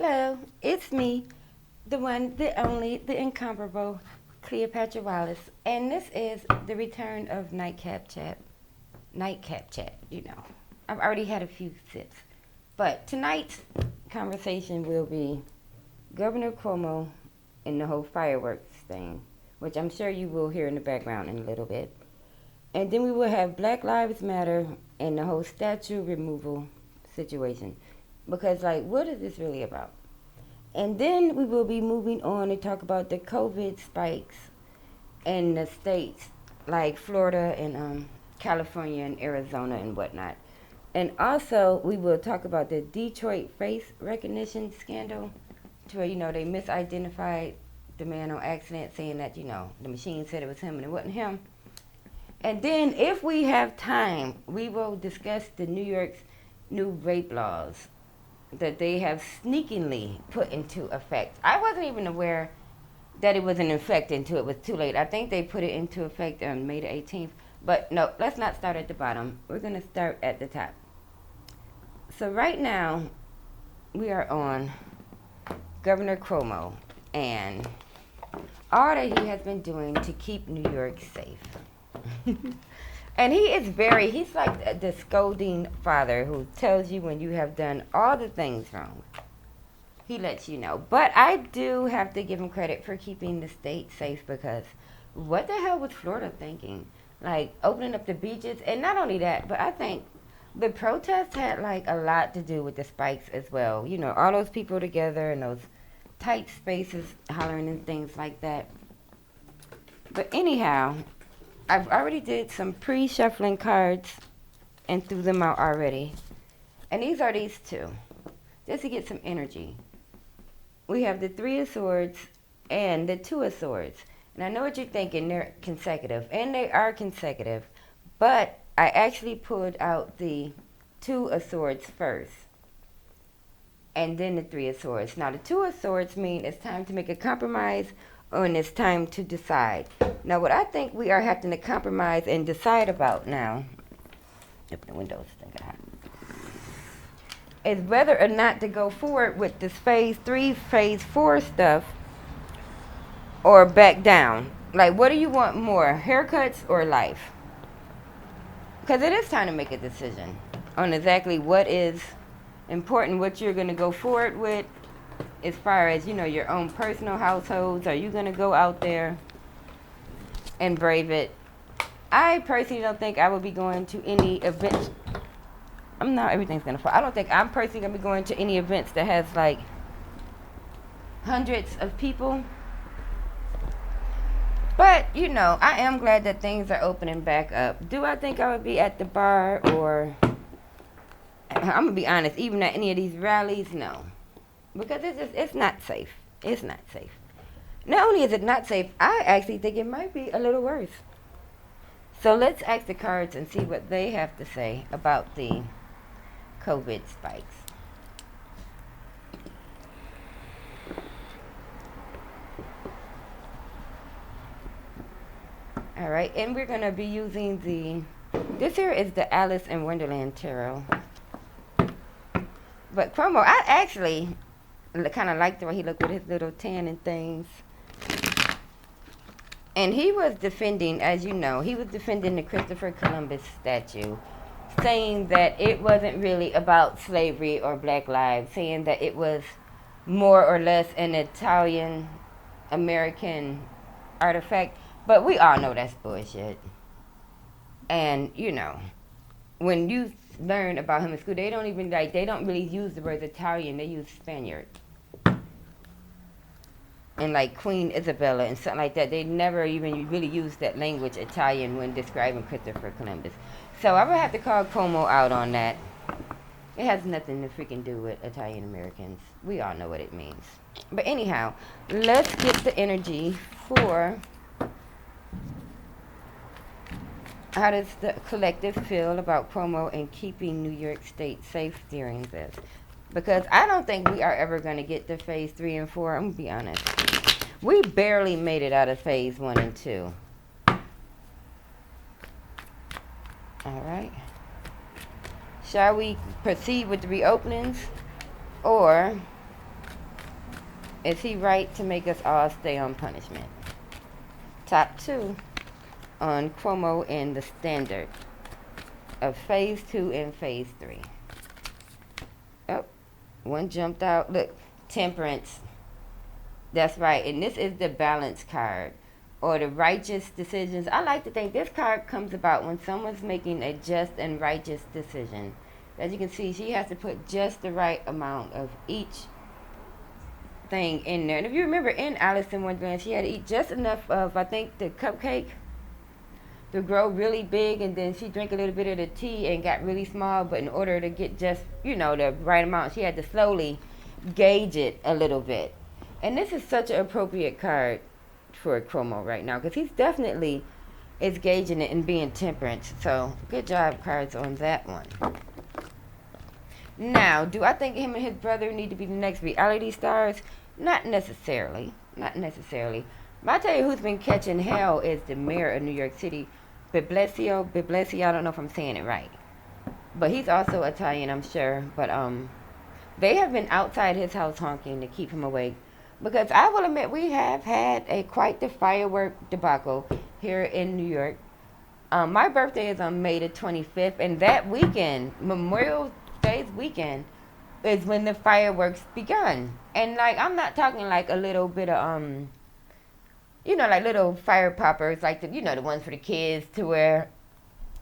Hello, it's me, the one, the only, the incomparable Cleopatra Wallace, and this is the return of Nightcap Chat. Nightcap Chat, you know. I've already had a few sips. But tonight's conversation will be Governor Cuomo and the whole fireworks thing, which I'm sure you will hear in the background in a little bit. And then we will have Black Lives Matter and the whole statue removal situation. Because, like, what is this really about? And then we will be moving on to talk about the COVID spikes in the states like Florida and California and Arizona and whatnot. And also, we will talk about the Detroit face recognition scandal, to where, you know, they misidentified the man on accident, saying that, you know, the machine said it was him and it wasn't him. And then, if we have time, we will discuss the New York's new vape laws that they have sneakingly put into effect. I wasn't even aware that it was in effect until it was too late. I think they put it into effect on May the 18th. But no, let's not start at the bottom. We're going to start at the top. So right now, we are on Governor Cuomo and all that he has been doing to keep New York safe. And he's like the scolding father who tells you when you have done all the things wrong. He lets you know. But I do have to give him credit for keeping the state safe, because what the hell was Florida thinking? Like, opening up the beaches, and not only that, but I think the protests had like a lot to do with the spikes as well. You know, all those people together in those tight spaces hollering and things like that. But anyhow, I've already did some pre-shuffling cards and threw them out already. And these are these two, just to get some energy. We have the Three of Swords and the Two of Swords. And I know what you're thinking, they're consecutive. And they are consecutive. But I actually pulled out the Two of Swords first. And then the Three of Swords. Now the Two of Swords mean it's time to make a compromise, and it's time to decide. Now, what I think we are having to compromise and decide about now, open the windows, is whether or not to go forward with this phase 3, phase 4 stuff, or back down. Like, what do you want more, haircuts or life? Because it is time to make a decision on exactly what is important, what you're going to go forward with, as far as, you know, your own personal households. Are you going to go out there and brave it? I personally don't think I will be going to any events. Everything's going to fall. I don't think I'm personally going to be going to any events that has like hundreds of people. But, you know, I am glad that things are opening back up. Do I think I would be at the bar, or, I'm going to be honest, even at any of these rallies? No. Because it's not safe. It's not safe. Not only is it not safe, I actually think it might be a little worse. So let's ask the cards and see what they have to say about the COVID spikes. All right, and we're going to be using this here is the Alice in Wonderland Tarot. But Cuomo, I actually kind of liked the way he looked with his little tan and things. And he was defending, as you know, the Christopher Columbus statue, saying that it wasn't really about slavery or black lives, saying that it was more or less an Italian American artifact. But we all know that's bullshit. And, you know, when you learn about him in school, they don't really use the word Italian, they use Spaniard. And like Queen Isabella and something like that, they never even really use that language, Italian, when describing Christopher Columbus. So I would have to call Cuomo out on that. It has nothing to freaking do with Italian Americans. We all know what it means. But anyhow, let's get the energy for how does the collective feel about Cuomo and keeping New York State safe during this? Because I don't think we are ever going to get to phase 3 and 4. I'm going to be honest. We barely made it out of phase 1 and 2. All right. Shall we proceed with the reopenings? Or Is he right to make us all stay on punishment? Top 2 on Cuomo and the standard of phase 2 and phase 3. Oh, one jumped out. Look, temperance. That's right. And this is the balance card or the righteous decisions. I like to think this card comes about when someone's making a just and righteous decision. As you can see, she has to put just the right amount of each thing in there. And if you remember in Alice in Wonderland, she had to eat just enough of, I think, the cupcake to grow really big, and then she drank a little bit of the tea and got really small. But in order to get just, the right amount, she had to slowly gauge it a little bit. And this is such an appropriate card for Cuomo right now, because he's definitely is gauging it and being temperate. So good job, cards, on that one. Now, do I think him and his brother need to be the next reality stars? Not necessarily. Not necessarily. But I tell you who's been catching hell is the mayor of New York City, Blasio. I don't know if I'm saying it right. But he's also Italian, I'm sure. But they have been outside his house honking to keep him awake. Because I will admit, we have had quite the firework debacle here in New York. My birthday is on May the 25th, and that weekend, Memorial Day's weekend, is when the fireworks begun. And I'm not talking like a little bit of like little fire poppers, like the the ones for the kids, to where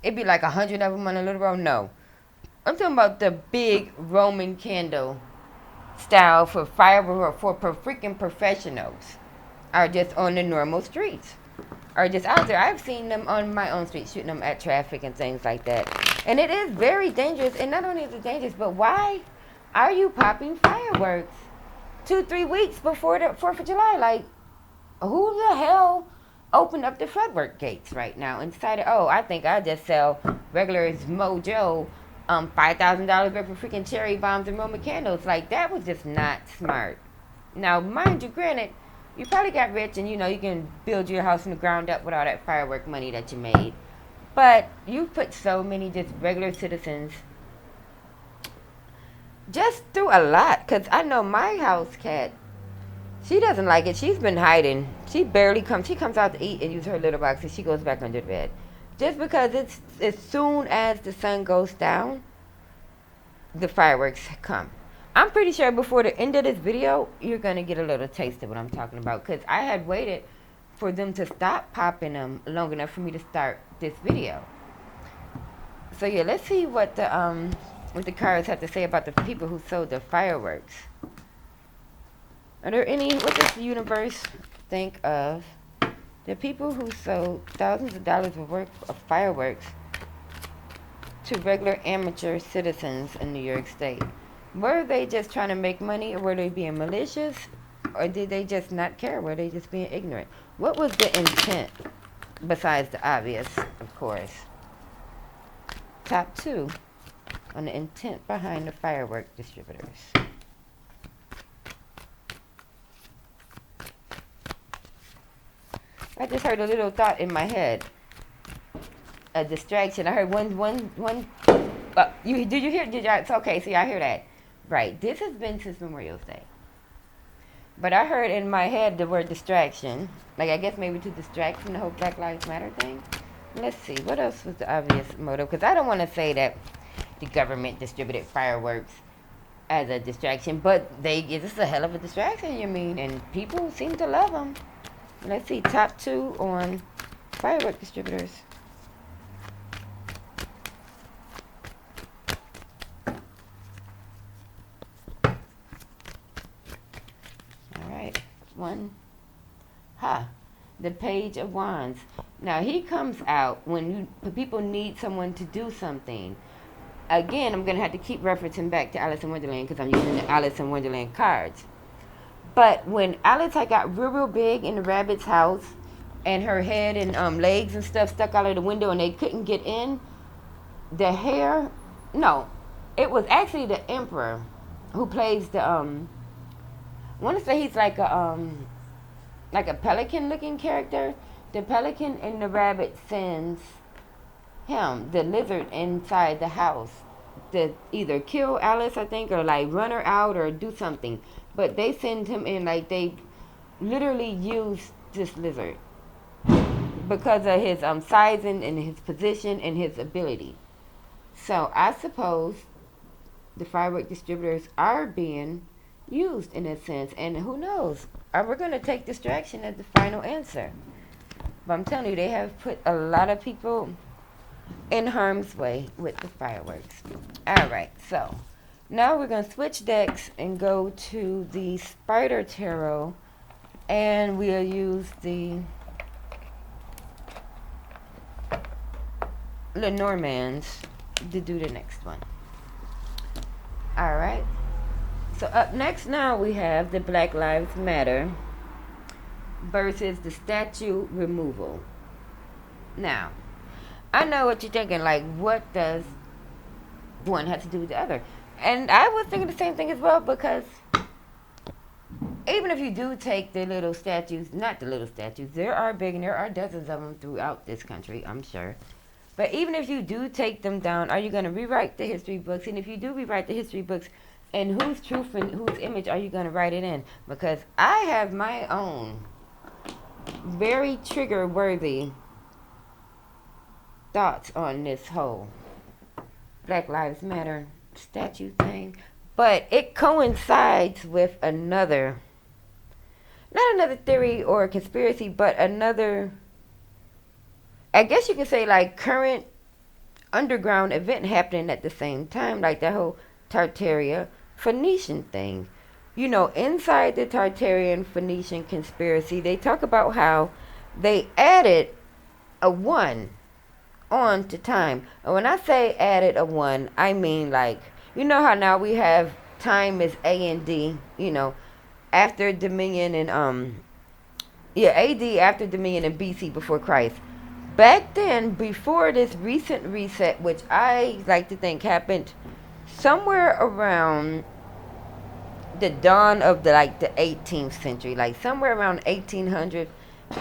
it'd be like 100 of them on a little row. No, I'm talking about the big Roman candle style for fireworks for freaking professionals, are just on the normal streets, are just out there. I've seen them on my own street, shooting them at traffic and things like that. And it is very dangerous. And not only is it dangerous, but why are you popping fireworks 2-3 weeks before the 4th of July? Like, who the hell opened up the floodwork gates right now and decided, oh, I think I just sell regular Mojo $5,000 worth of freaking cherry bombs and Roman candles? Like, that was just not smart. Now, mind you, granted, you probably got rich and you can build your house from the ground up with all that firework money that you made. But you put so many just regular citizens just through a lot. Because I know my house cat, she doesn't like it. She's been hiding. She barely comes. She comes out to eat and use her litter box, and she goes back under the bed. Just because it's as soon as the sun goes down, the fireworks come. I'm pretty sure before the end of this video, you're going to get a little taste of what I'm talking about. Because I had waited for them to stop popping them long enough for me to start this video. So yeah, let's see what the cards have to say about the people who sold the fireworks. Are there any, what does the universe think of the people who sold thousands of dollars worth of fireworks to regular amateur citizens in New York State? Were they just trying to make money, or were they being malicious, or did they just not care? Were they just being ignorant? What was the intent, besides the obvious, of course? Top 2 on the intent behind the firework distributors. I just heard a little thought in my head. A distraction. I heard one. Did you hear? It's okay. See, I hear that. Right. This has been since Memorial Day. But I heard in my head the word distraction. Like, I guess maybe to distract from the whole Black Lives Matter thing. Let's see. What else was the obvious motive? Because I don't want to say that the government distributed fireworks as a distraction. But this is a hell of a distraction, and people seem to love them. Let's see. Top 2 on firework distributors. One, the Page of Wands. Now, he comes out when people need someone to do something. Again, I'm going to have to keep referencing back to Alice in Wonderland because I'm using the Alice in Wonderland cards. But when Alice had got real big in the rabbit's house and her head and legs and stuff stuck out of the window and they couldn't get in, it was actually the Emperor who plays the I want to say he's like a pelican-looking character. The pelican and the rabbit sends him, the lizard, inside the house to either kill Alice, I think, or like run her out or do something. but they send him in like they literally use this lizard because of his sizing and his position and his ability. So I suppose the firework distributors are being used in a sense, and who knows? Are we going to take distraction as the final answer? But I'm telling you, they have put a lot of people in harm's way with the fireworks. All right, so now we're going to switch decks and go to the Spider Tarot, and we'll use the Lenormands to do the next one. All right. So up next now we have the Black Lives Matter versus the statue removal. Now, I know what you're thinking, like, what does one have to do with the other? And I was thinking the same thing as well, because even if you do take the little statues, not the little statues, there are big and there are dozens of them throughout this country, I'm sure. But even if you do take them down, are you going to rewrite the history books? And if you do rewrite the history books, and whose truth and whose image are you going to write it in? Because I have my own very trigger-worthy thoughts on this whole Black Lives Matter statue thing. But it coincides with another, not another theory or conspiracy, but another, I guess you could say, like, current underground event happening at the same time, like that whole Tartaria Phoenician thing. You know, inside the Tartarian Phoenician conspiracy, they talk about how they added a 1 on to time. And when I say added a 1, I mean, like, you know how now we have time is A and D, you know, after Dominion and AD after Dominion and BC before Christ. Back then, before this recent reset, which I like to think happened somewhere around the dawn of the 18th century, like somewhere around 1800,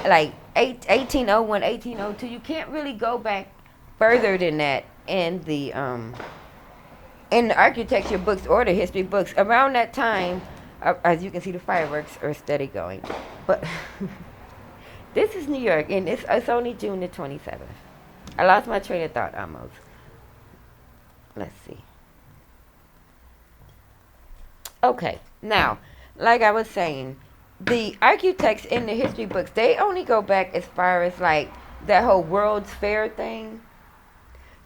like 1801, 1802. You can't really go back further than that in the architecture books or the history books. Around that time, as you can see, the fireworks are steady going. But this is New York, and it's only June the 27th. I lost my train of thought almost. Let's see. Okay, now, like I was saying, the architects in the history books, they only go back as far as, like, that whole World's Fair thing,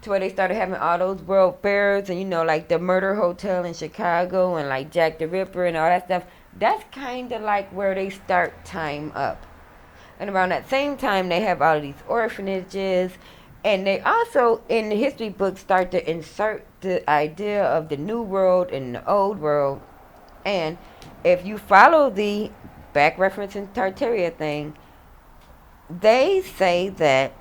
to where they started having all those world fairs, and, you know, like the Murder Hotel in Chicago, and, like, Jack the Ripper and all that stuff. That's kind of like where they start time up. And around that same time, they have all of these orphanages. And they also, in the history books, start to insert the idea of the New World and the Old World. And if you follow the back reference in Tartaria thing, they say that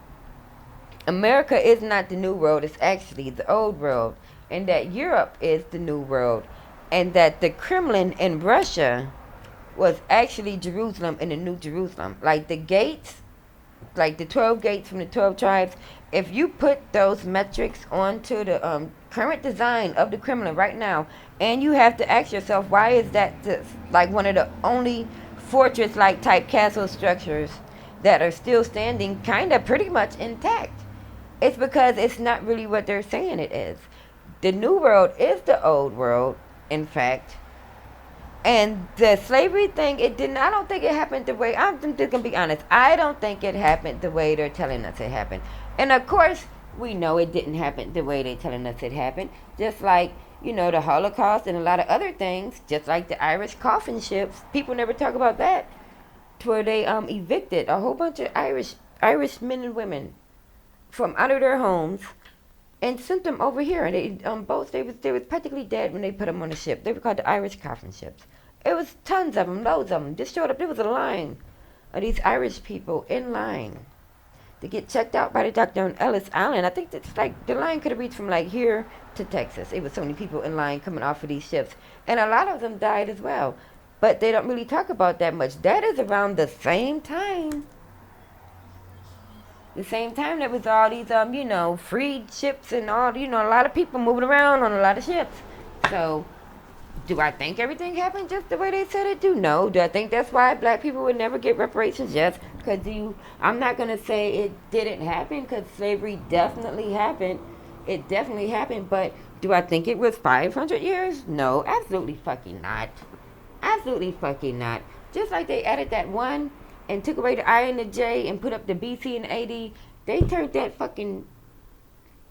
America is not the New World, it's actually the Old World. And that Europe is the New World. And that the Kremlin in Russia was actually Jerusalem in the New Jerusalem. Like the gates, like the 12 gates from the 12 tribes, if you put those metrics onto the current design of the Kremlin right now, and you have to ask yourself, why is that like one of the only fortress-like type castle structures that are still standing kind of pretty much intact? It's because it's not really what they're saying it is. The New World is the Old World, in fact. And the slavery thing, I don't think it happened the way, I'm just going to be honest, I don't think it happened the way they're telling us it happened. And of course, we know it didn't happen the way they're telling us it happened. Just like, you know, the Holocaust and a lot of other things, just like the Irish coffin ships. People never talk about that. To where they evicted a whole bunch of Irish men and women from out of their homes and sent them over here. And they was practically dead when they put them on the ship. They were called the Irish coffin ships. It was tons of them, loads of them. Just showed up. There was a line of these Irish people in line to get checked out by the doctor on Ellis Island. I think that's like the line could have reached from like here to Texas. It was so many people in line coming off of these ships, and a lot of them died as well. But they don't really talk about that much. That is around the same time. The same time there was all these you know, freed ships and all, you know, a lot of people moving around on a lot of ships. So Do I think everything happened just the way they said it do? No. Do I think that's why black people would never get reparations? Yes. Because I'm not going to say it didn't happen, because slavery definitely happened. It definitely happened. But do I think it was 500 years? No, absolutely fucking not. Absolutely fucking not. Just like they added that one and took away the I and the J and put up the BC and AD, they turned that fucking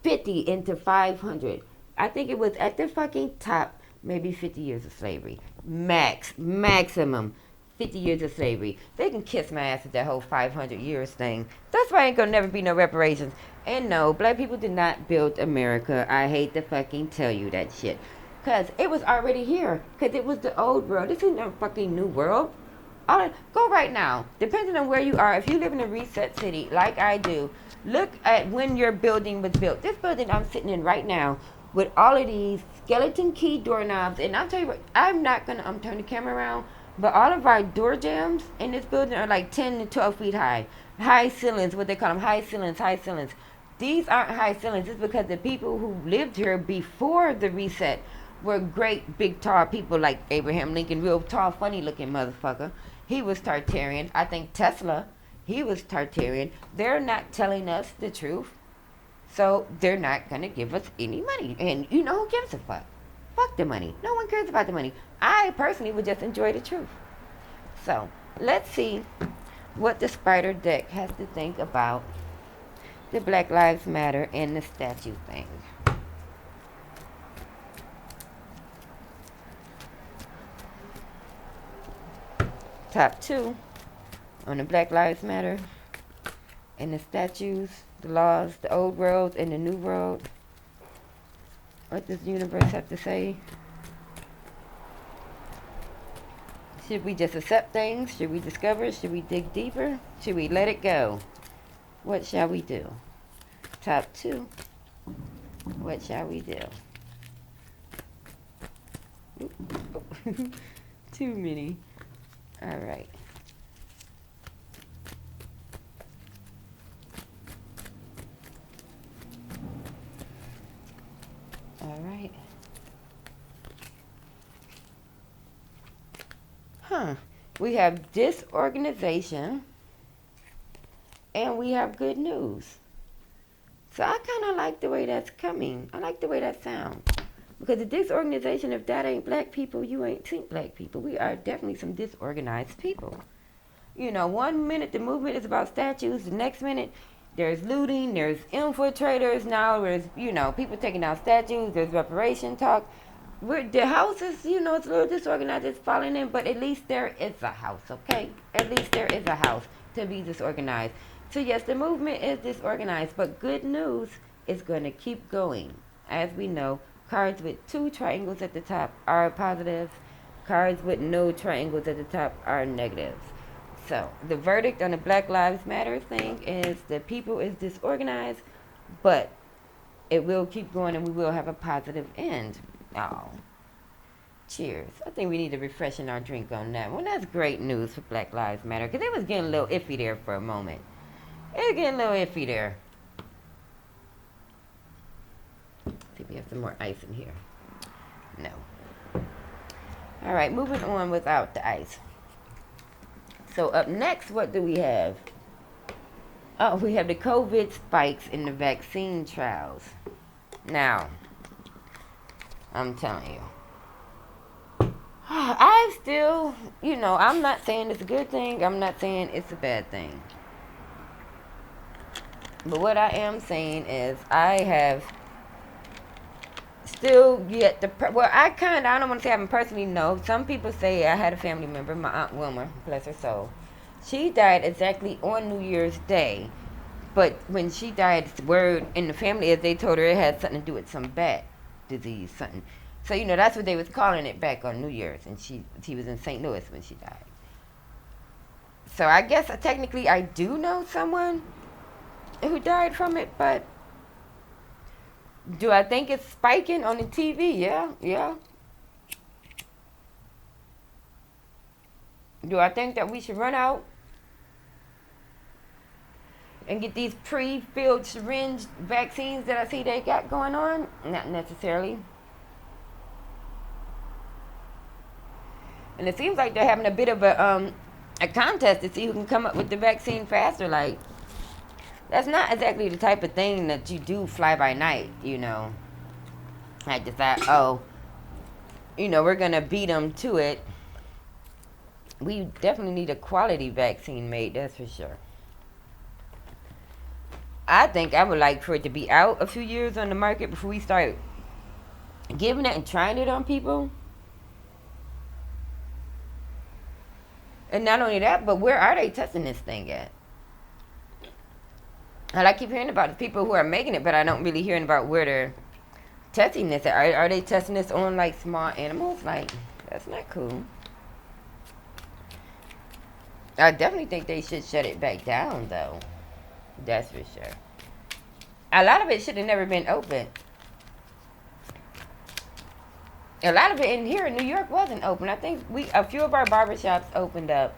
50 into 500. I think it was at the fucking top, maybe 50 years of slavery. Maximum 50 years of slavery. They can kiss my ass with that whole 500 years thing. That's why ain't gonna never be no reparations. And no, black people did not build America. I hate to fucking tell you that shit. Because it was already here. Because it was the old world. This isn't no fucking new world. Go right now. Depending on where you are, if you live in a reset city like I do, look at when your building was built. This building I'm sitting in right now with all of these skeleton key doorknobs. And I'll tell you what, I'm not going to turn the camera around, but all of our door jambs in this building are like 10 to 12 feet high. High ceilings, what they call them, high ceilings. These aren't high ceilings. It's because the people who lived here before the reset were great, big, tall people like Abraham Lincoln, real tall, funny-looking motherfucker. He was Tartarian. I think Tesla, he was Tartarian. They're not telling us the truth, so they're not going to give us any money. And you know who gives a fuck? Fuck the money. No one cares about the money. I personally would just enjoy the truth. So let's see what the spider deck has to think about the Black Lives Matter and the statue thing. Top 2 on the Black Lives Matter and the statues, the laws, the old world and the new world. What does the universe have to say? Should we just accept things? Should we discover? Should we dig deeper? Should we let it go? What shall we do? Top 2. What shall we do? Too many. All right. All right. We have disorganization and we have good news. So I kind of like the way that's coming. I like the way that sounds. Because the disorganization, if that ain't black people, you ain't seen black people. We are definitely some disorganized people. You know, one minute the movement is about statues, the next minute there's looting, there's infiltrators, now there's, people taking down statues, there's reparation talk. The houses, it's a little disorganized, it's falling in, but at least there is a house, okay? At least there is a house to be disorganized. So yes, the movement is disorganized, but good news is going to keep going. As we know, cards with 2 triangles at the top are positives. Cards with no triangles at the top are negatives. So the verdict on the Black Lives Matter thing is the people is disorganized, but it will keep going and we will have a positive end. Oh, cheers. I think we need to refreshen our drink on that. Well, that's great news for Black Lives Matter, because it was getting a little iffy there for a moment. It was getting a little iffy there. Let's see if we have some more ice in here. No. All right, moving on without the ice. So up next, what do we have? Oh, we have the COVID spikes in the vaccine trials. Now, I'm telling you, I still, I'm not saying it's a good thing. I'm not saying it's a bad thing. But what I am saying is I have still yet I don't want to say I haven't personally know. Some people say I had a family member, my Aunt Wilma, bless her soul. She died exactly on New Year's Day. But when she died, the word in the family is they told her it had something to do with some bat disease, something. So, that's what they was calling it back on New Year's. And she was in St. Louis when she died. So I guess technically I do know someone who died from it, but do I think it's spiking on the TV? Yeah. Do I think that we should run out and get these pre-filled syringe vaccines that I see they got going on? Not necessarily. And it seems like they're having a bit of a contest to see who can come up with the vaccine faster. Like, that's not exactly the type of thing that you do fly by night, you know. I decide, oh, you know, we're going to beat them to it. We definitely need a quality vaccine made, that's for sure. I think I would like for it to be out a few years on the market before we start giving it and trying it on people. And not only that, but where are they testing this thing at? And I keep hearing about the people who are making it, but I don't really hear about where they're testing this at. Are they testing this on like small animals? Like, that's not cool. I definitely think they should shut it back down, though. That's for sure. A lot of it should have never been open. A lot of it in here in New York wasn't open. I think a few of our barbershops opened up.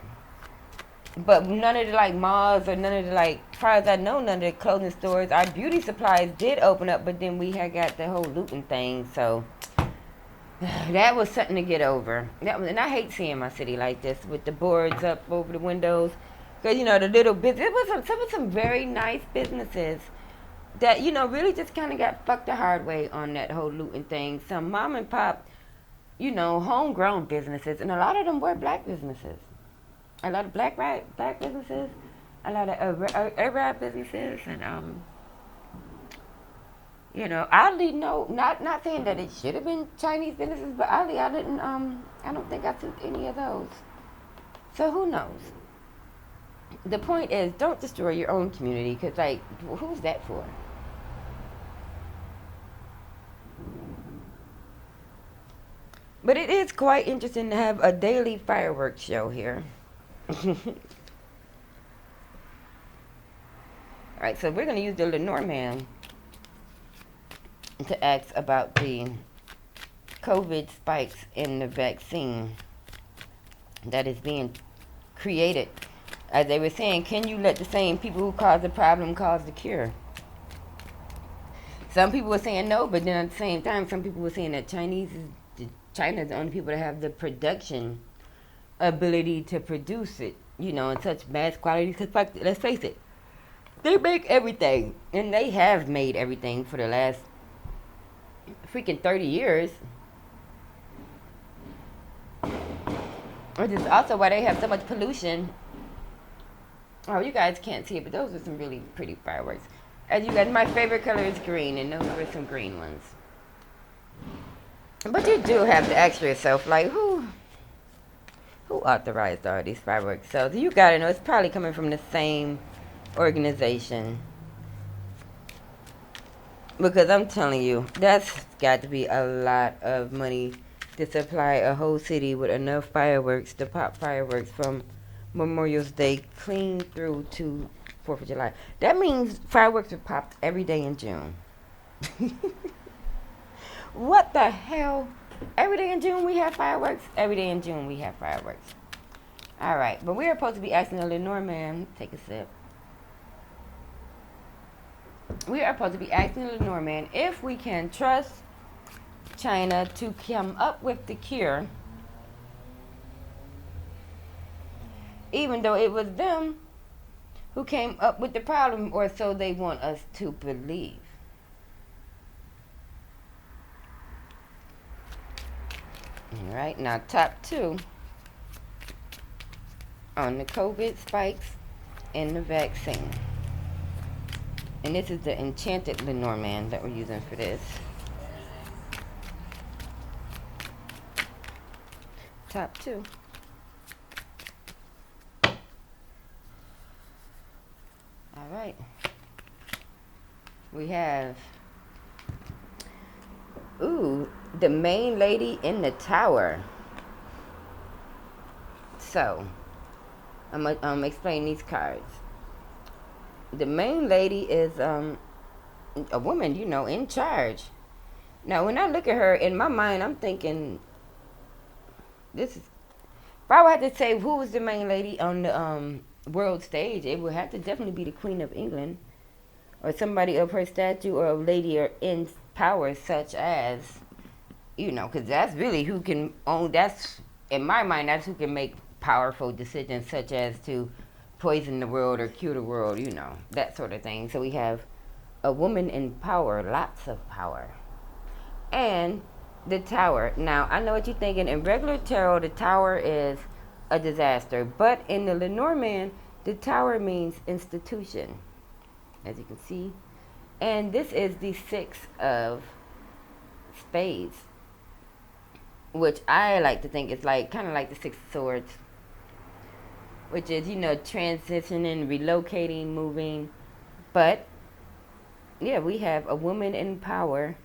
But none of the like malls or none of the like, as far as I know, none of the clothing stores. Our beauty supplies did open up, but then we had got the whole looting thing. So that was something to get over. And I hate seeing my city like this with the boards up over the windows. Because, you know, the little business, it was some very nice businesses that, you know, really just kind of got fucked the hard way on that whole looting thing. Some mom and pop, you know, homegrown businesses. And a lot of them were black businesses. A lot of black businesses. A lot of Arab businesses. And, you know, oddly, no, not saying that it should have been Chinese businesses, but oddly, I don't think I took any of those. So who knows? The point is, don't destroy your own community, because, like, who's that for? But it is quite interesting to have a daily fireworks show here. Alright, so we're going to use the Lenormand to ask about the COVID spikes in the vaccine that is being created. As they were saying, can you let the same people who cause the problem cause the cure? Some people were saying no, but then at the same time, some people were saying that China is the only people that have the production ability to produce it, you know, in such mass quantities. Because let's face it, they make everything, and they have made everything for the last freaking 30 years. Which is also why they have so much pollution. Oh, you guys can't see it, but those are some really pretty fireworks. As you guys, my favorite color is green, and those were some green ones. But you do have to ask yourself, like, who authorized all these fireworks? So you gotta know it's probably coming from the same organization. Because I'm telling you, that's got to be a lot of money to supply a whole city with enough fireworks to pop fireworks from Memorial Day clean through to 4th of July. That means fireworks are popped every day in June. What the hell? Every day in June we have fireworks? Every day in June we have fireworks. Alright, but we're supposed to be asking the Lenormand, take a sip. We are supposed to be asking the Lenormand if we can trust China to come up with the cure, even though it was them who came up with the problem, or so they want us to believe. All right, now top 2 on the COVID spikes and the vaccine. And this is the enchanted Lenormand that we're using for this. Top 2. All right. We have, the main lady in the tower. So, I'm gonna explain these cards. The main lady is a woman, you know, in charge. Now, when I look at her, in my mind, I'm thinking, this is, if I would have to say who was the main lady on the world stage, it would have to definitely be the Queen of England, or somebody of her statue, or a lady or in power, such as, you know, because that's really who can own, that's in my mind, that's who can make powerful decisions, such as to poison the world or cure the world, that sort of thing. So we have a woman in power, lots of power. And the tower. Now, I know what you're thinking. In regular tarot, the tower is a disaster. But in the Lenormand, the tower means institution, as you can see. And this is the 6 of spades, which I like to think is kind of like the 6 of swords, which is, transitioning, relocating, moving. But, yeah, we have a woman in power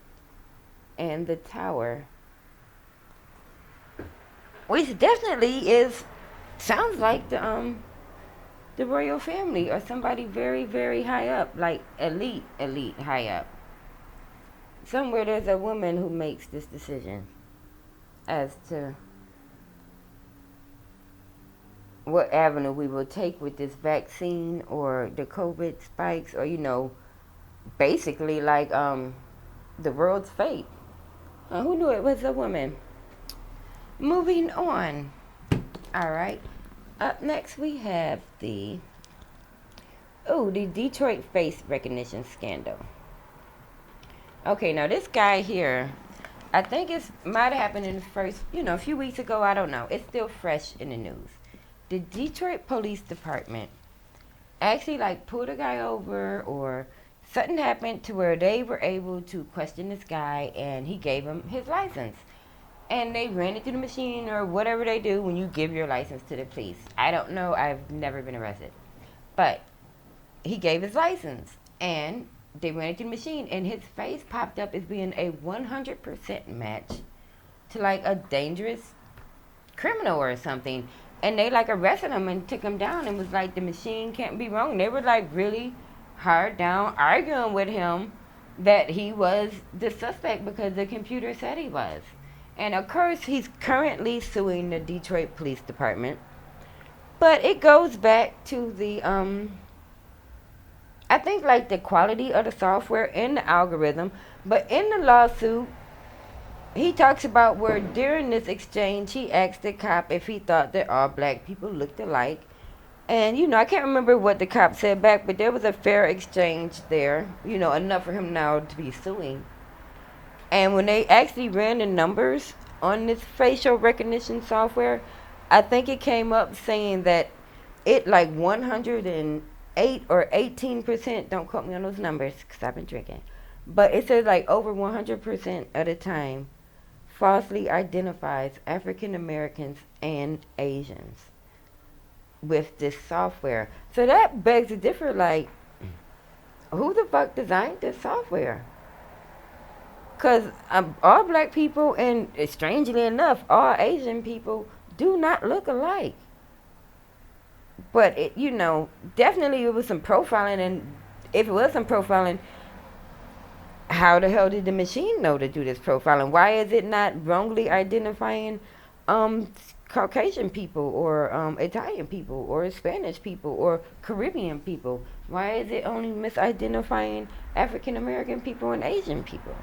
and the tower, which definitely sounds like the royal family or somebody very, very high up, like elite high up. Somewhere there's a woman who makes this decision as to what avenue we will take with this vaccine or the COVID spikes, or basically like the world's fate. Who knew it was a woman? Moving on. All right. Up next we have the Detroit face recognition scandal. Okay, now this guy here, I think it might have happened in the first, a few weeks ago. I don't know. It's still fresh in the news. The Detroit Police Department actually pulled a guy over, or something happened to where they were able to question this guy, and he gave him his license. And they ran it through the machine, or whatever they do when you give your license to the police. I don't know. I've never been arrested. But he gave his license, and they ran it through the machine, and his face popped up as being a 100% match to a dangerous criminal or something. And they arrested him and took him down, and was the machine can't be wrong. They were really hard down, arguing with him that he was the suspect because the computer said he was. And of course, he's currently suing the Detroit Police Department. But it goes back to the, I think the quality of the software and the algorithm. But in the lawsuit, he talks about where during this exchange, he asked the cop if he thought that all black people looked alike. And, I can't remember what the cop said back, but there was a fair exchange there, enough for him now to be suing. And when they actually ran the numbers on this facial recognition software, I think it came up saying that it 108 or 18%, don't quote me on those numbers because I've been drinking, but it says over 100% of the time falsely identifies African Americans and Asians with this software. So that begs to differ, who the fuck designed this software? Because all black people, and strangely enough, all Asian people do not look alike. But, definitely it was some profiling, and if it was some profiling, how the hell did the machine know to do this profiling? Why is it not wrongly identifying Caucasian people, or Italian people, or Spanish people, or Caribbean people? Why is it only misidentifying African American people and Asian people?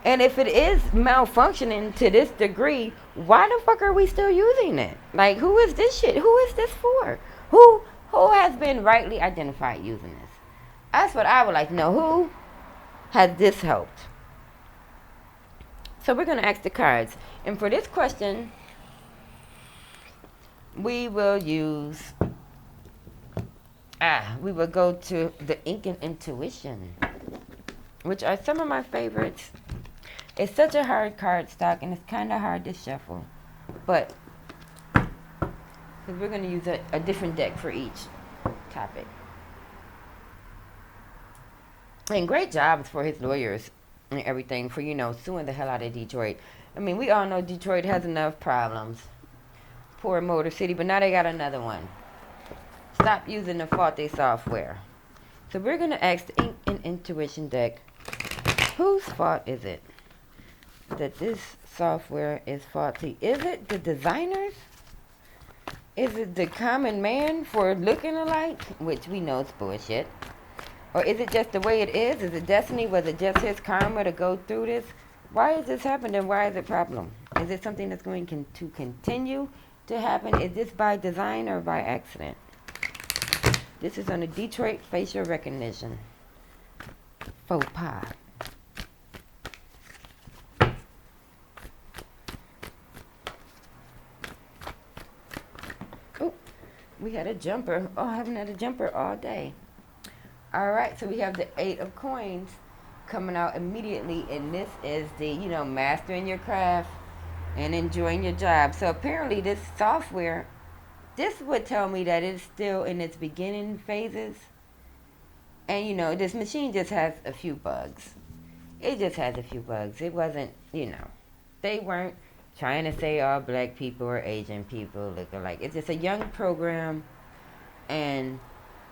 And if it is malfunctioning to this degree, why the fuck are we still using it? Who is this shit? Who is this for? Who has been rightly identified using this? That's what I would like to know. Who has this helped? So we're going to ask the cards. And for this question, we will go to the Ink and Intuition, which are some of my favorites. It's such a hard card stock, and it's kind of hard to shuffle. But, because we're going to use a different deck for each topic. And great jobs for his lawyers and everything for, suing the hell out of Detroit. I mean, we all know Detroit has enough problems. Poor Motor City, but now they got another one. Stop using the faulty software. So we're going to ask the Ink and Intuition deck, whose fault is it that this software is faulty? Is it the designers? Is it the common man for looking alike, which we know is bullshit? Or is it just the way it is? Is it destiny? Was it just his karma to go through this? Why is this happening? Why is it a problem? Is it something that's going to continue to happen? Is this by design or by accident? This is on the Detroit facial recognition. Faux pas. Oh, we had a jumper. Oh, I haven't had a jumper all day. All right, so we have the 8 of coins coming out immediately, and this is the, mastering your craft and enjoying your job. So apparently this software, this would tell me that it's still in its beginning phases. And, this machine just has a few bugs. It just has a few bugs. It wasn't, they weren't trying to say all black people or Asian people look alike. It's just a young program, and,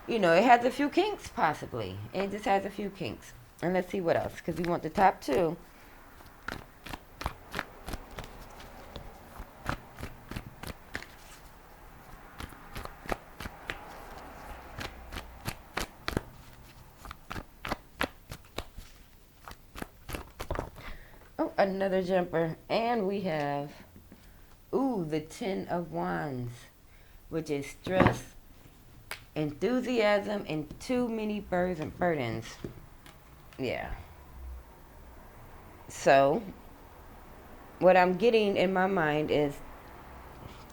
it has a few kinks, possibly. It just has a few kinks. And let's see what else, because we want the top 2. Oh, another jumper. And we have, the 10 of Wands, which is stress, enthusiasm, and too many burdens. Yeah. So, what I'm getting in my mind is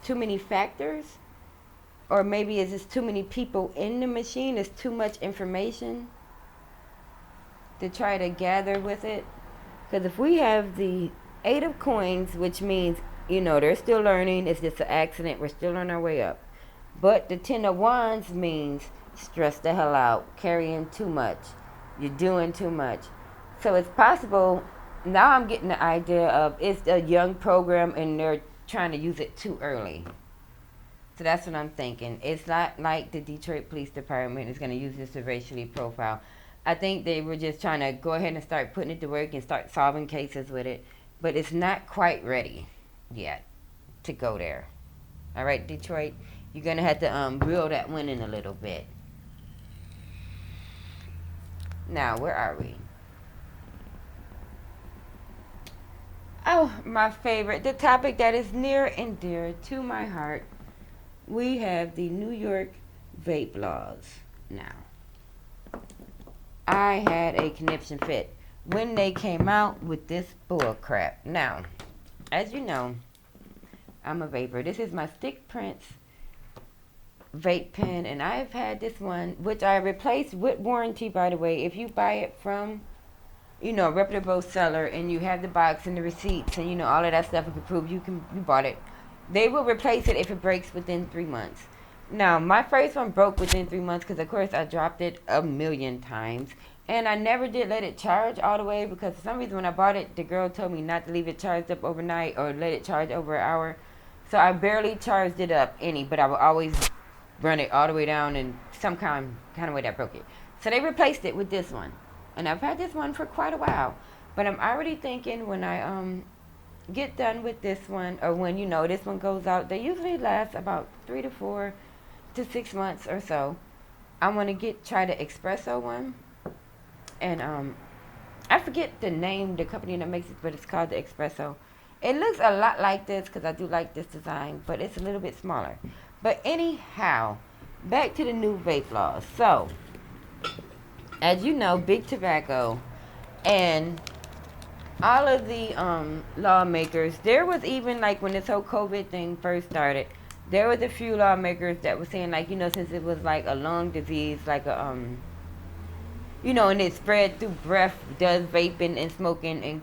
too many factors, or maybe it's just too many people in the machine. It's too much information to try to gather with it. Because if we have the 8 of coins, which means, they're still learning. It's just an accident. We're still on our way up. But the 10 of Wands means stress the hell out, carrying too much. You're doing too much. So it's possible, now I'm getting the idea of it's a young program and they're trying to use it too early. So that's what I'm thinking. It's not like the Detroit Police Department is going to use this to racially profile. I think they were just trying to go ahead and start putting it to work and start solving cases with it. But it's not quite ready yet to go there. All right, Detroit, you're going to have to reel that one in a little bit. Now, where are we? Oh, my favorite, the topic that is near and dear to my heart. We have the New York Vape Laws. Now, I had a conniption fit when they came out with this bull crap. Now, as you know, I'm a vapor. This is my Stick Prince vape pen, and I've had this one, which I replaced with warranty, by the way. If you buy it from, a reputable seller, and you have the box and the receipts and, all of that stuff, you can prove you bought it, they will replace it if it breaks within 3 months. Now, my first one broke within 3 months because, of course, I dropped it a million times. And I never did let it charge all the way because for some reason when I bought it, the girl told me not to leave it charged up overnight or let it charge over an hour. So I barely charged it up but I would always run it all the way down in some kind of way that broke it. So they replaced it with this one. And I've had this one for quite a while. But I'm already thinking when I get done with this one, or when, this one goes out, they usually last about 3 to 4 to 6 months or so. I want to try the espresso one. And I forget the name, the company that makes it, but it's called the Espresso. It looks a lot like this because I do like this design, but it's a little bit smaller. But anyhow, back to the new vape laws. So, as you know, big tobacco and all of the lawmakers, there was even like when this whole COVID thing first started, there was a few lawmakers that were saying like, since it was like a lung disease, like a and it spread through breath, does vaping and smoking and,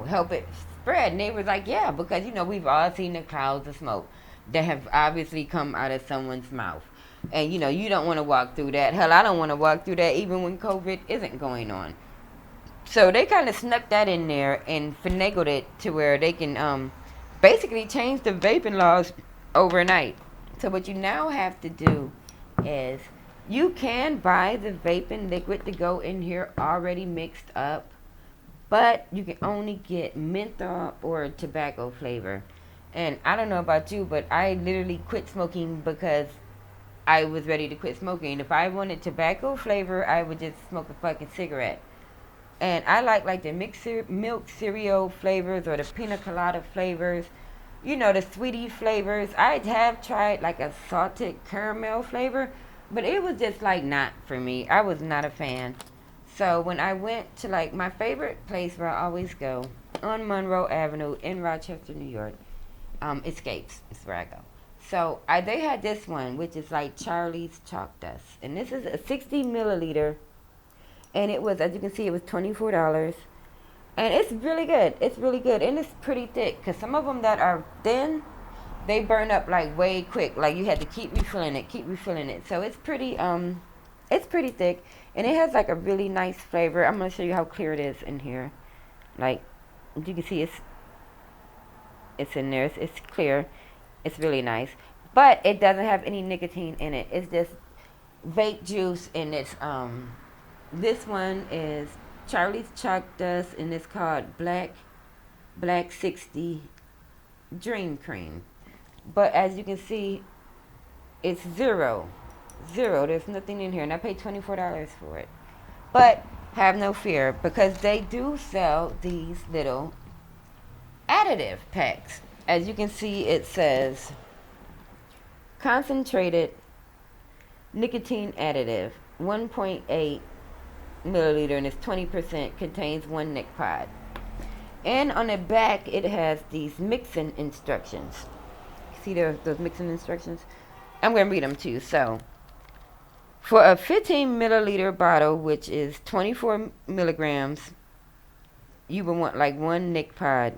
help it spread. And they were like, yeah, because, we've all seen the clouds of smoke that have obviously come out of someone's mouth. And, you don't want to walk through that. Hell, I don't want to walk through that even when COVID isn't going on. So they kind of snuck that in there and finagled it to where they can basically change the vaping laws overnight. So what you now have to do is you can buy the vaping liquid to go in here already mixed up, but you can only get menthol or tobacco flavor. And I don't know about you, but I literally quit smoking because I was ready to quit smoking. If I wanted tobacco flavor, I would just smoke a fucking cigarette. And I like the milk cereal flavors or the pina colada flavors. You know, the sweetie flavors. I have tried like a salted caramel flavor, but it was just like not for me. I was not a fan. So when I went to like my favorite place where I always go on Monroe Avenue in Rochester, New York, Escapes is where I go. So they had this one, which is like Charlie's Chalk Dust, and this is a 60 milliliter, and it was, as you can see, it was $24, and it's really good. It's really good, and it's pretty thick. Cause some of them that are thin, they burn up like way quick. Like you had to keep refilling it. So it's pretty thick, and it has like a really nice flavor. I'm gonna show you how clear it is in here. Like you can see, it's in there. It's clear. It's really nice, but it doesn't have any nicotine in it. It's just vape juice, and it's this one is Charlie's Chalk Dust, and it's called Black 60 Dream Cream. But as you can see, it's zero. There's nothing in here, and I paid $24 for it. But have no fear, because they do sell these little additive packs. As you can see, it says concentrated nicotine additive, 1.8 milliliter, and it's 20%, contains 1 nic pod. And on the back, it has these mixing instructions. See those mixing instructions? I'm going to read them too. So, for a 15 milliliter bottle, which is 24 milligrams, you would want like 1 nic pod.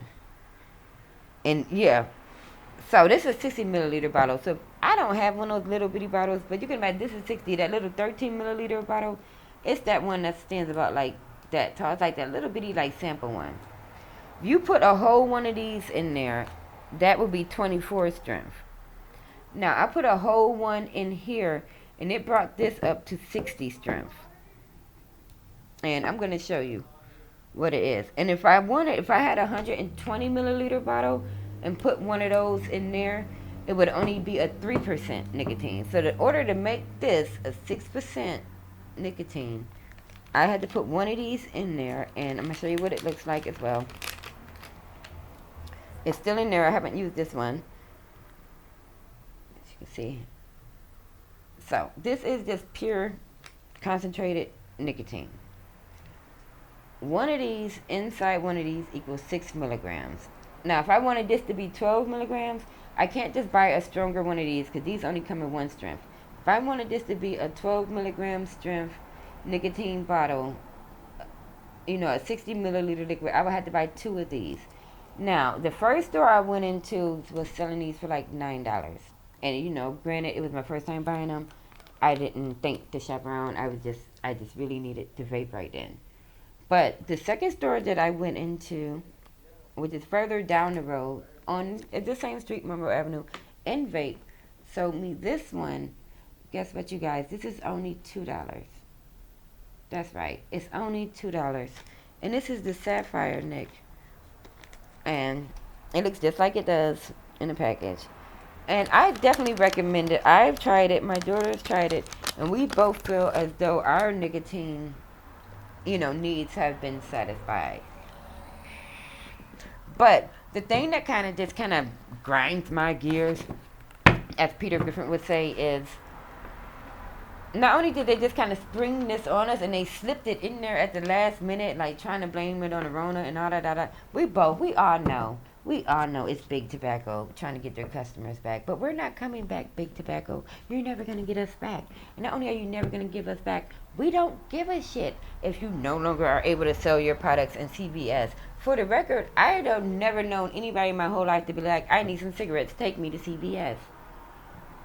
And yeah, so this is a 60 milliliter bottle. So I don't have one of those little bitty bottles, but you can imagine this is 60. That little 13 milliliter bottle, it's that one that stands about like that tall. It's like that little bitty like sample one. If you put a whole one of these in there, that would be 24 strength. Now I put a whole one in here, and it brought this up to 60 strength. And I'm going to show you what it is. And if I had a 120 milliliter bottle and put one of those in there, it would only be a 3% nicotine. So in order to make this a 6% nicotine, I had to put one of these in there, and I'm going to show you what it looks like as well. It's still in there. I haven't used this one, as you can see. So this is just pure concentrated nicotine. One of these, inside one of these, equals 6 milligrams. Now, if I wanted this to be 12 milligrams, I can't just buy a stronger one of these, because these only come in 1 strength. If I wanted this to be a 12 milligram strength nicotine bottle, you know, a 60 milliliter liquid, I would have to buy 2 of these. Now, the first store I went into was selling these for like $9. And, you know, granted, it was my first time buying them. I didn't think to shop around. I just really needed to vape right then. But the second store that I went into, which is further down the road, on the same street, Monroe Avenue, in vape, sold me this one. Guess what, you guys? This is only $2. That's right. It's only $2. And this is the Sapphire Nic. And it looks just like it does in the package. And I definitely recommend it. I've tried it. My daughter's tried it. And we both feel as though our nicotine, you know, needs have been satisfied. But the thing that kind of grinds my gears, as Peter Griffin would say, is not only did they just kind of spring this on us, and they slipped it in there at the last minute, like trying to blame it on the Rona and all that. We all know it's Big Tobacco trying to get their customers back. But we're not coming back, Big Tobacco. You're never going to get us back. And not only are you never going to give us back, we don't give a shit if you no longer are able to sell your products in CVS. For the record, I have never known anybody in my whole life to be like, I need some cigarettes, take me to CVS.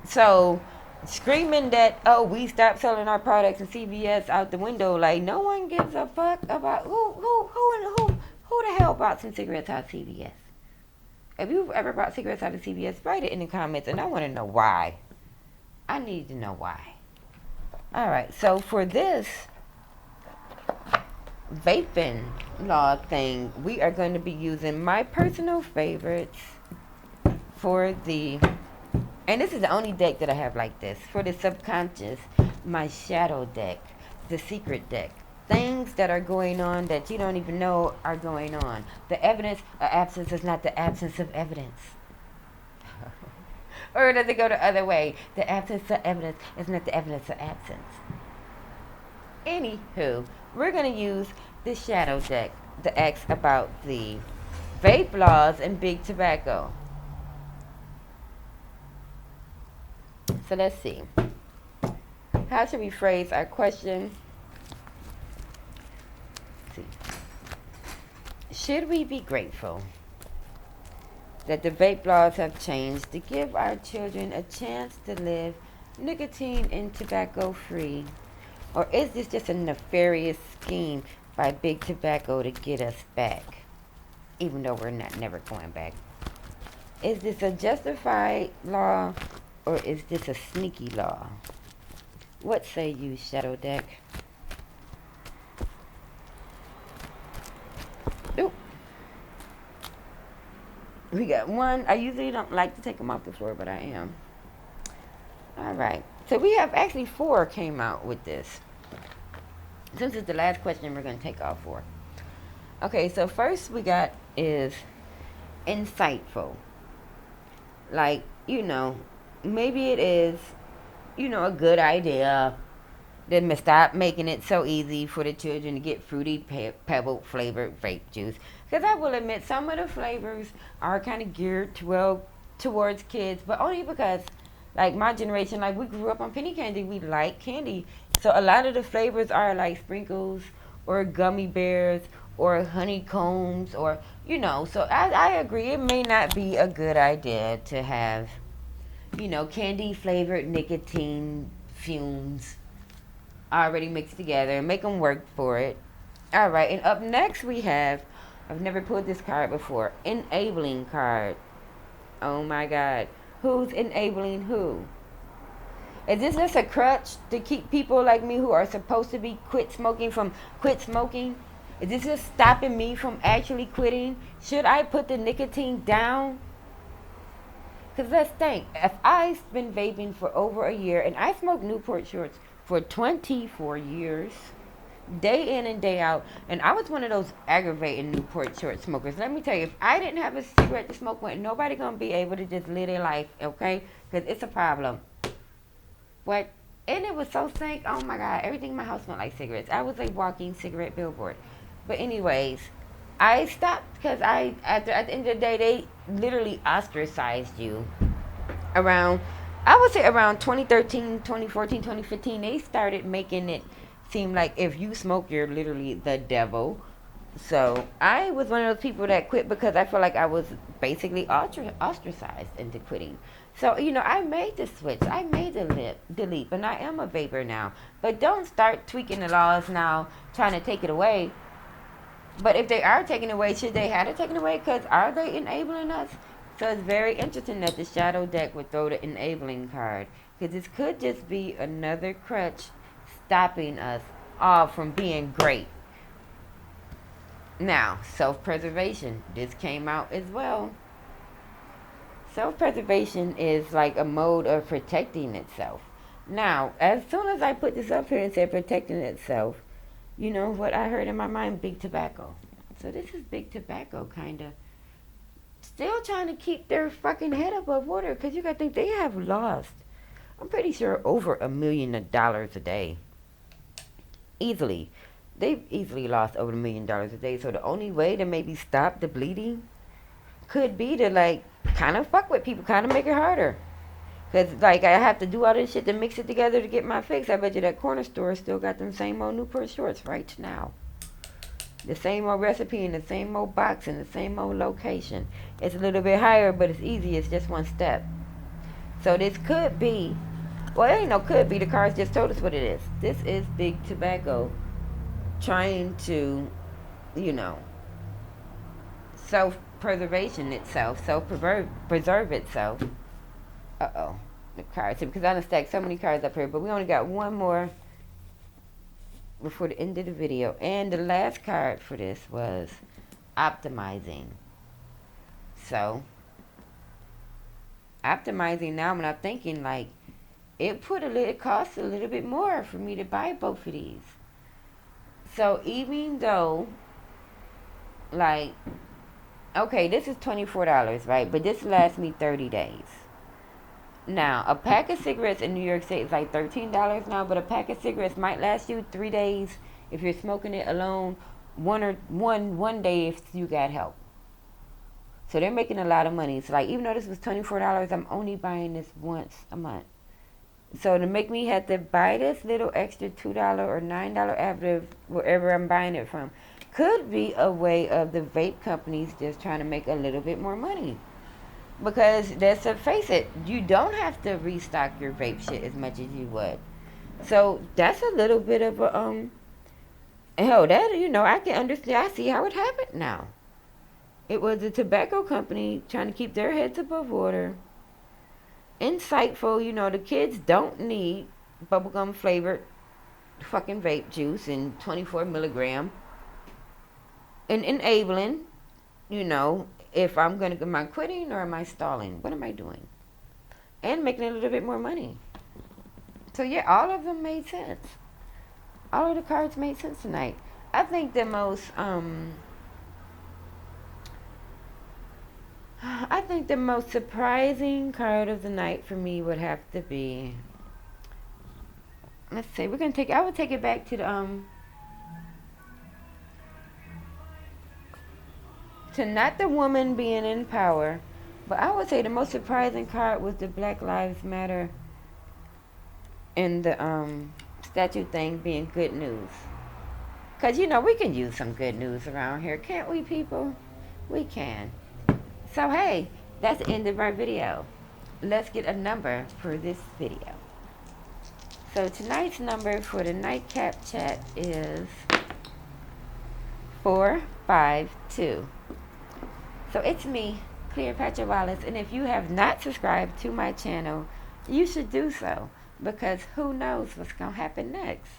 So screaming that, oh, we stopped selling our products in CVS out the window, like no one gives a fuck about who the hell bought some cigarettes out of CVS. If you've ever bought cigarettes out of CVS, write it in the comments, and I want to know why. I need to know why. All right, so for this vaping law thing, we are going to be using my personal favorites for the, and this is the only deck that I have like this, for the subconscious, my shadow deck, the secret deck. things that are going on that you don't even know are going on. The evidence of absence is not the absence of evidence. Or does it go the other way? The absence of evidence is not the evidence of absence. Anywho, we're going to use the shadow deck to ask about the vape laws and big tobacco. So let's see. How should we phrase our question? Let's see. Should we be grateful that the vape laws have changed to give our children a chance to live nicotine and tobacco free? Or is this just a nefarious scheme by big tobacco to get us back, even though we're not never going back? Is this a justified law, or is this a sneaky law? What say you, Shadow Deck? Nope. We got one. I usually don't like to take them off the floor, but I am. All right. So we have actually 4 came out with this. Since it's the last question, we're going to take all 4. Okay, so first we got is insightful. Like, maybe it is, a good idea. Then stop making it so easy for the children to get fruity pebble flavored vape juice. Because I will admit, some of the flavors are kind of geared towards kids, but only because, like my generation, like we grew up on penny candy, we like candy. So a lot of the flavors are like sprinkles or gummy bears or honeycombs or, so I agree. It may not be a good idea to have, candy flavored nicotine fumes already mixed together and make them work for it. All right. And up next we have, I've never pulled this card before, enabling card. Oh my God. Who's enabling who? Is this just a crutch to keep people like me who are supposed to be quit smoking from quit smoking? Is this just stopping me from actually quitting? Should I put the nicotine down? Because let's think. If I've been vaping for over a year and I smoked Newport shorts for 24 years, day in and day out, and I was one of those aggravating Newport short smokers. Let me tell you, if I didn't have a cigarette to smoke with, nobody gonna be able to just live their life, okay? Because it's a problem. But, and it was so stank, oh my God, everything in my house smelled like cigarettes. I was a walking cigarette billboard. But anyways, I stopped because at the end of the day, they literally ostracized you. I would say around 2013, 2014, 2015, they started making it seem like if you smoke, you're literally the devil. So I was one of those people that quit because I felt like I was basically ostracized into quitting. So, I made the switch. I made the leap, and I am a vapor now. But don't start tweaking the laws now, trying to take it away. But if they are taking it away, should they have it taken away? Because are they enabling us? So it's very interesting that the shadow deck would throw the enabling card. Because this could just be another crutch stopping us all from being great. Now, self-preservation. This came out as well. Self-preservation is like a mode of protecting itself. Now, as soon as I put this up here and said protecting itself, you know what I heard in my mind? Big tobacco. So this is big tobacco kind of still trying to keep their fucking head above water, because you got to think they have lost, I'm pretty sure, over $1 million a day. Easily. They've easily lost over $1 million a day. So the only way to maybe stop the bleeding could be to, like, kind of fuck with people, kind of make it harder. Because, like, I have to do all this shit to mix it together to get my fix. I bet you that corner store still got them same old Newport shorts right now. The same old recipe and the same old box and the same old location. It's a little bit higher, but it's easy. It's just one step. So this could be, well, it ain't no could be. The cards just told us what it is. This is big tobacco trying to, self-preservation itself, self-preserve itself. Uh-oh. The cards. Because I done stacked so many cards up here, but we only got one more before the end of the video. And the last card for this was optimizing. So, optimizing now, when I'm thinking, like, it costs a little bit more for me to buy both of these. So even though, like, okay, this is $24, right? But this lasts me 30 days. Now, a pack of cigarettes in New York State is like $13 now, but a pack of cigarettes might last you 3 days if you're smoking it alone. One day if you got help. So they're making a lot of money. So like, even though this was $24, I'm only buying this once a month. So to make me have to buy this little extra $2 or $9 after wherever I'm buying it from, could be a way of the vape companies just trying to make a little bit more money. Because let's face it, you don't have to restock your vape shit as much as you would. So that's a little bit of a hell, that, I can understand. I see how it happened now. It was a tobacco company trying to keep their heads above water. Insightful, the kids don't need bubblegum flavored fucking vape juice and 24 milligram. And enabling, if I'm going to, am I quitting or am I stalling? What am I doing? And making a little bit more money. So yeah, all of them made sense. All of the cards made sense tonight. I think the most, surprising card of the night for me would have to be, let's see, I would take it back to the, to not the woman being in power, but I would say the most surprising card was the Black Lives Matter and the statue thing being good news. Because, we can use some good news around here, can't we, people? We can. So, hey, that's the end of our video. Let's get a number for this video. So, tonight's number for the nightcap chat is 452. So it's me, Cleopatra Wallace, and if you have not subscribed to my channel, you should do so, because who knows what's going to happen next.